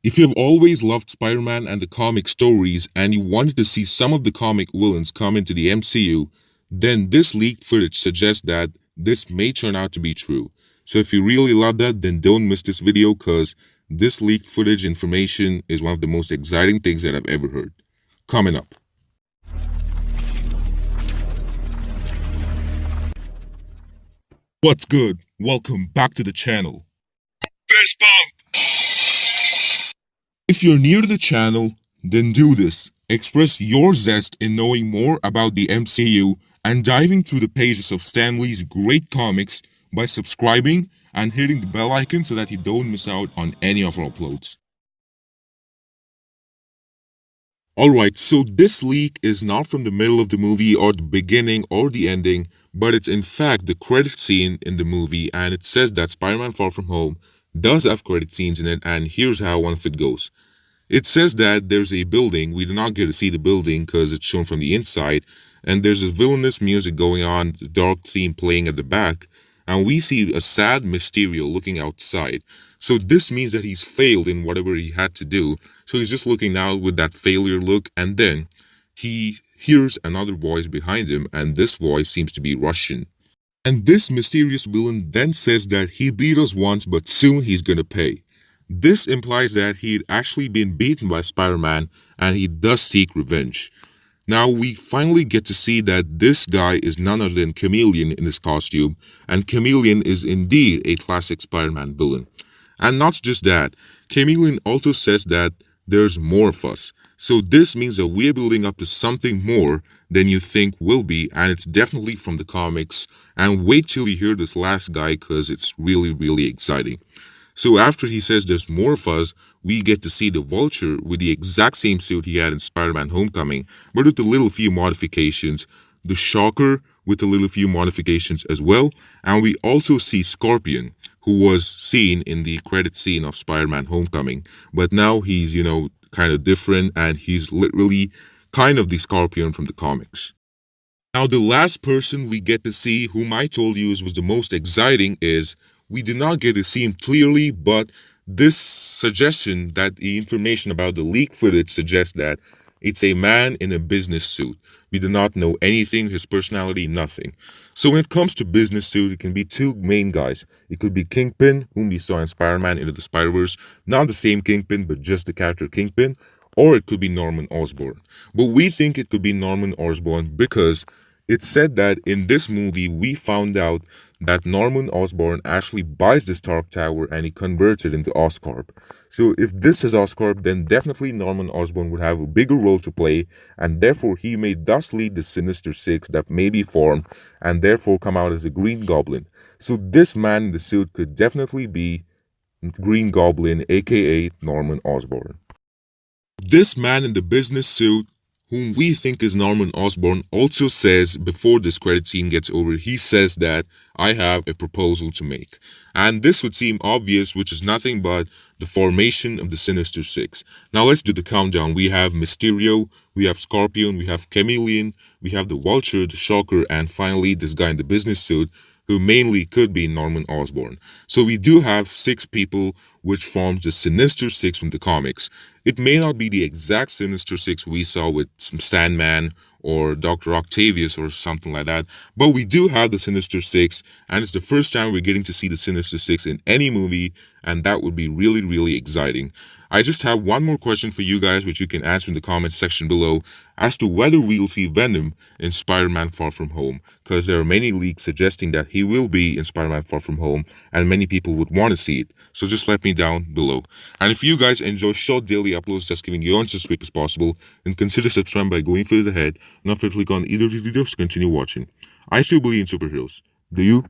If you have always loved Spider-Man and the comic stories and you wanted to see some of the comic villains come into the MCU, then this leaked footage suggests that this may turn out to be true. So if you really love that, then don't miss this video because this leaked footage information is one of the most exciting things that I've ever heard. Coming up. What's good? Welcome back to the channel. If you're new to the channel, then do this. Express your zest in knowing more about the MCU and diving through the pages of Stan Lee's great comics by subscribing and hitting the bell icon so that you don't miss out on any of our uploads. Alright, so this leak is not from the middle of the movie or the beginning or the ending, but it's in fact the credit scene in the movie, and it says that Spider-Man Far From Home does have credit scenes in it, and here's how one of it goes. It says that there's a building. We do not get to see the building because it's shown from the inside, and there's a villainous music going on, the dark theme playing at the back, and we see a sad Mysterio looking outside. So this means that he's failed in whatever he had to do, so he's just looking out with that failure look, and then he hears another voice behind him, and this voice seems to be Russian. And this mysterious villain then says that he beat us once, but soon he's gonna pay. This implies that he'd actually been beaten by Spider-Man and he does seek revenge. Now we finally get to see that this guy is none other than Chameleon in his costume, and Chameleon is indeed a classic Spider-Man villain. And not just that, Chameleon also says that there's more of us. So this means that we're building up to something more than you think will be, and it's definitely from the comics. And wait till you hear this last guy because it's really exciting. So after he says there's more of us, we get to see the Vulture with the exact same suit he had in Spider-Man Homecoming, but with a little few modifications. The Shocker with a little few modifications as well. And we also see Scorpion, who was seen in the credit scene of Spider-Man Homecoming. But now he's, kind of different, and he's literally kind of the Scorpion from the comics. Now the last person we get to see, whom I told you was the most exciting, is we did not get to see him clearly, but this suggestion that the information about the leak footage suggests that it's a man in a business suit. We do not know anything, his personality, nothing. So when it comes to business suit, it can be two main guys. It could be Kingpin, whom we saw in Spider-Man Into the Spider-Verse, not the same Kingpin, but just the character Kingpin, or it could be Norman Osborn. But we think it could be Norman Osborn because it's said that in this movie we found out that Norman Osborn actually buys the Stark Tower and he converts it into Oscorp. So if this is Oscorp, then definitely Norman Osborn would have a bigger role to play, and therefore he may thus lead the Sinister Six that may be formed and therefore come out as a Green Goblin. So this man in the suit could definitely be Green Goblin, aka Norman Osborn. This man in the business suit, whom we think is Norman Osborn, also says before this credit scene gets over, he says that I have a proposal to make. And this would seem obvious, which is nothing but the formation of the Sinister Six. Now let's do the countdown. We have Mysterio, we have Scorpion, we have Chameleon, we have the Vulture, the Shocker, and finally this guy in the business suit, who mainly could be Norman Osborn. So we do have 6 people, which forms the Sinister Six from the comics. It may not be the exact Sinister Six we saw with Sandman or Dr. Octavius or something like that, but we do have the Sinister Six, and it's the first time we're getting to see the Sinister Six in any movie, and that would be really exciting. I just have one more question for you guys, which you can answer in the comments section below, as to whether we'll see Venom in Spider-Man Far From Home, because there are many leaks suggesting that he will be in Spider-Man Far From Home, and many people would want to see it. So just let me down below. And if you guys enjoy short daily uploads just giving you answers as quick as possible, then consider subscribing by going further ahead, and after click on either of these videos to continue watching. I still believe in superheroes. Do you?